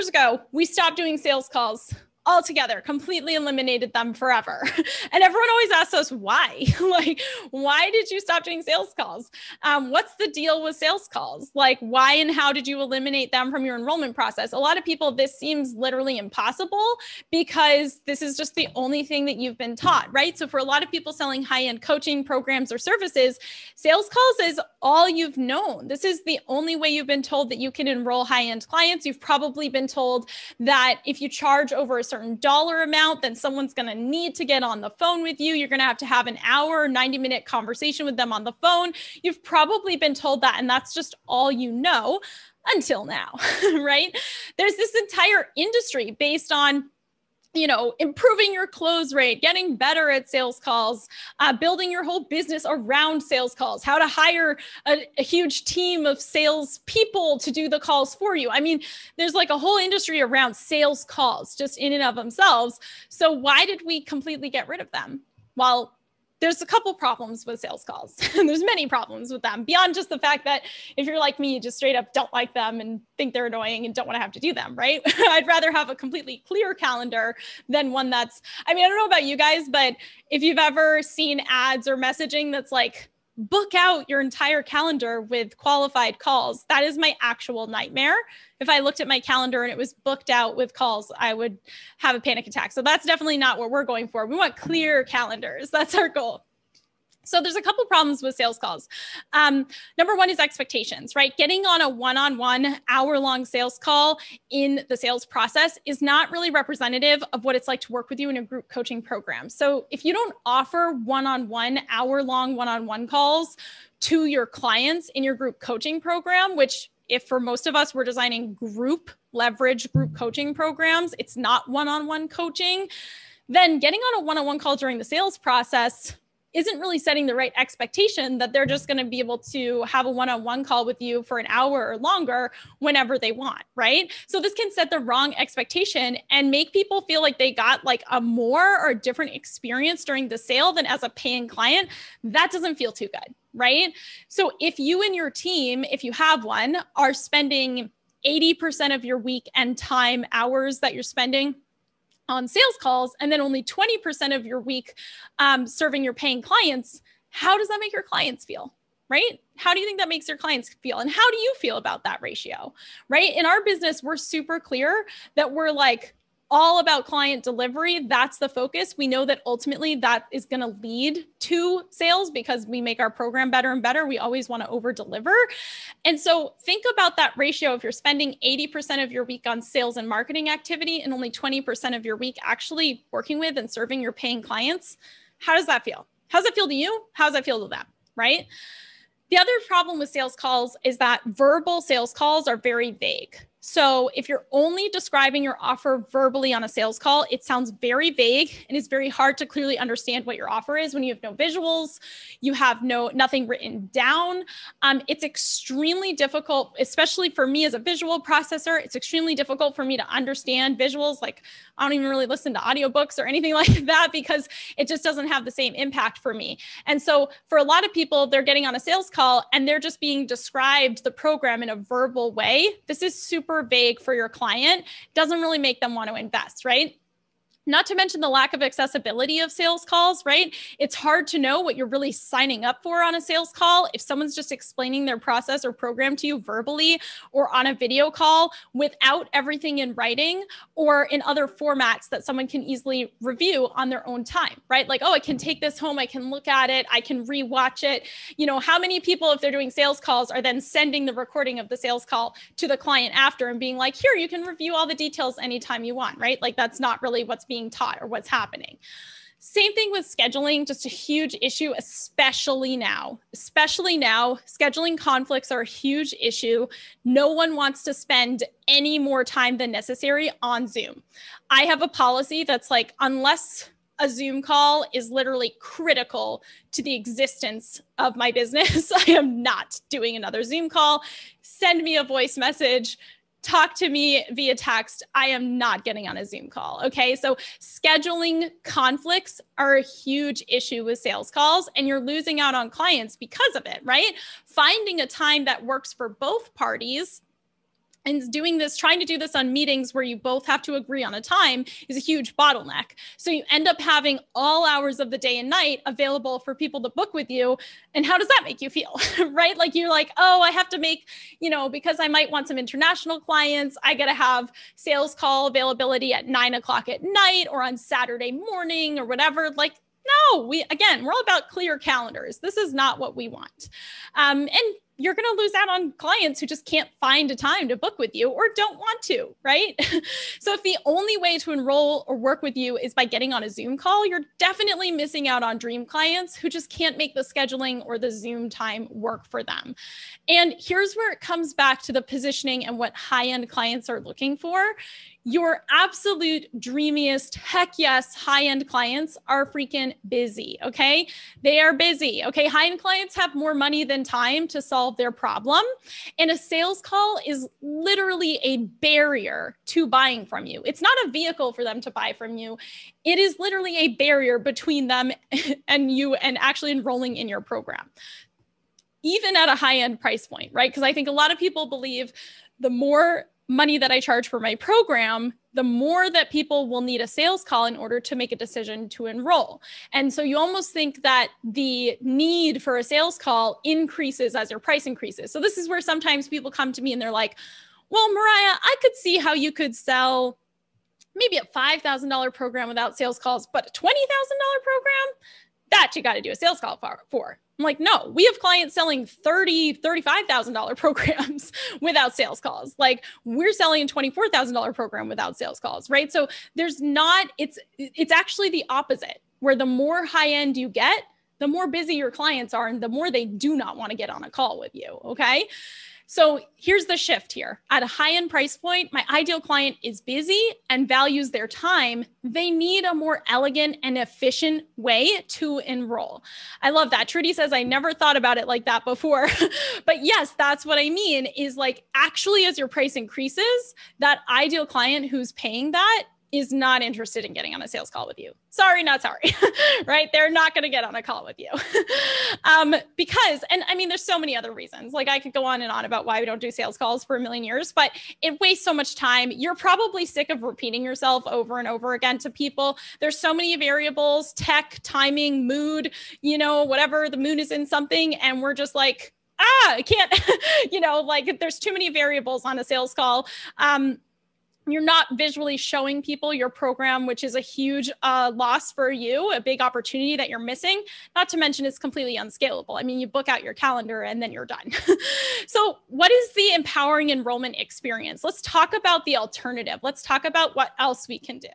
years ago, we stopped doing sales calls altogether, completely eliminated them forever. And everyone always asks us why. Like, why did you stop doing sales calls? What's the deal with sales calls? Like, why and how did you eliminate them from your enrollment process? A lot of people, this seems literally impossible because this is just the only thing that you've been taught, right? So for a lot of people selling high-end coaching programs or services, sales calls is all you've known. This is the only way you've been told that you can enroll high-end clients. You've probably been told that if you charge over a certain dollar amount, then someone's going to need to get on the phone with you. You're going to have an hour, 90-minute conversation with them on the phone. You've probably been told that, and that's just all you know until now, right? There's this entire industry based on improving your close rate, getting better at sales calls, building your whole business around sales calls, how to hire a huge team of sales people to do the calls for you. I mean, there's like a whole industry around sales calls just in and of themselves. So why did we completely get rid of them? Well, there's a couple problems with sales calls. And there's many problems with them beyond just the fact that if you're like me, you just straight up don't like them and think they're annoying and don't want to have to do them, right? I'd rather have a completely clear calendar than one that's, I don't know about you guys, but if you've ever seen ads or messaging that's like, book out your entire calendar with qualified calls. That is my actual nightmare. If I looked at my calendar and it was booked out with calls, I would have a panic attack. So that's definitely not what we're going for. We want clear calendars. That's our goal. So there's a couple problems with sales calls. Number one is expectations, right? Getting on a one-on-one hour-long sales call in the sales process is not really representative of what it's like to work with you in a group coaching program. So if you don't offer one-on-one hour-long one-on-one calls to your clients in your group coaching program, which if for most of us, we're designing group leverage group coaching programs, it's not one-on-one coaching, then getting on a one-on-one call during the sales process isn't really setting the right expectation that they're just going to be able to have a one-on-one call with you for an hour or longer whenever they want, right? So this can set the wrong expectation and make people feel like they got like a more or a different experience during the sale than as a paying client. That doesn't feel too good, right? So if you and your team, if you have one, are spending 80% of your week and time hours that you're spending on sales calls, and then only 20% of your week serving your paying clients, how does that make your clients feel, right? How do you think that makes your clients feel? And how do you feel about that ratio, right? In our business, we're super clear that we're like all about client delivery. That's the focus. We know that ultimately that is going to lead to sales because we make our program better and better. We always want to over deliver. And so think about that ratio. If you're spending 80% of your week on sales and marketing activity and only 20% of your week actually working with and serving your paying clients, how does that feel? How does it feel to you? How does that feel to them, right? The other problem with sales calls is that verbal sales calls are very vague. So if you're only describing your offer verbally on a sales call, it sounds very vague and it's very hard to clearly understand what your offer is when you have no visuals, you have nothing written down. It's extremely difficult, especially for me as a visual processor. It's extremely difficult for me to understand visuals. Like I don't even really listen to audiobooks or anything like that because it just doesn't have the same impact for me. And so for a lot of people, they're getting on a sales call and they're just being described the program in a verbal way. This is super vague for your client. Doesn't really make them want to invest, right? Not to mention the lack of accessibility of sales calls, right? It's hard to know what you're really signing up for on a sales call. If someone's just explaining their process or program to you verbally or on a video call without everything in writing or in other formats that someone can easily review on their own time, right? Like, oh, I can take this home. I can look at it. I can rewatch it. You know, how many people, if they're doing sales calls, are then sending the recording of the sales call to the client after and being like, here, you can review all the details anytime you want, right? Like that's not really what's being taught or what's happening. Same thing with scheduling, just a huge issue, especially now. Scheduling conflicts are a huge issue. No one wants to spend any more time than necessary on Zoom. I have a policy that's like, unless a Zoom call is literally critical to the existence of my business, I am not doing another Zoom call. Send me a voice message. Talk to me via text. I am not getting on a Zoom call. Okay. So scheduling conflicts are a huge issue with sales calls and you're losing out on clients because of it, right? Finding a time that works for both parties And doing this, trying to do this on meetings where you both have to agree on a time is a huge bottleneck. So you end up having all hours of the day and night available for people to book with you. And how does that make you feel, right? Like you're like, oh, I have to make, because I might want some international clients, I got to have sales call availability at 9:00 at night or on Saturday morning or whatever. Like, no, we're all about clear calendars. This is not what we want. And you're going to lose out on clients who just can't find a time to book with you or don't want to, right? So if the only way to enroll or work with you is by getting on a Zoom call, you're definitely missing out on dream clients who just can't make the scheduling or the Zoom time work for them. And here's where it comes back to the positioning and what high-end clients are looking for. Your absolute dreamiest, heck yes, high-end clients are freaking busy, okay? They are busy, okay? High-end clients have more money than time to solve their problem. And a sales call is literally a barrier to buying from you. It's not a vehicle for them to buy from you. It is literally a barrier between them and you and actually enrolling in your program, even at a high-end price point, right? Because I think a lot of people believe the more money that I charge for my program, the more that people will need a sales call in order to make a decision to enroll. And so you almost think that the need for a sales call increases as your price increases. So this is where sometimes people come to me and they're like, well, Mariah, I could see how you could sell maybe a $5,000 program without sales calls, but a $20,000 program, that you got to do a sales call for. I'm like, no, we have clients selling $30,000, $35,000 programs without sales calls. Like we're selling a $24,000 program without sales calls, right? So it's actually the opposite, where the more high end you get, the more busy your clients are and the more they do not want to get on a call with you, okay? So here's the shift here. At a high-end price point, my ideal client is busy and values their time. They need a more elegant and efficient way to enroll. I love that. Trudy says, I never thought about it like that before. But yes, that's what I mean is like actually as your price increases, that ideal client who's paying that is not interested in getting on a sales call with you. Sorry, not sorry, right? They're not going to get on a call with you because, and I mean, there's so many other reasons. Like I could go on and on about why we don't do sales calls for a million years, but it wastes so much time. You're probably sick of repeating yourself over and over again to people. There's so many variables, tech, timing, mood, whatever, the mood is in something. And we're just like, I can't, like there's too many variables on a sales call. You're not visually showing people your program, which is a huge loss for you, a big opportunity that you're missing. Not to mention it's completely unscalable. I mean, you book out your calendar and then you're done. So what is the empowering enrollment experience? Let's talk about the alternative. Let's talk about what else we can do.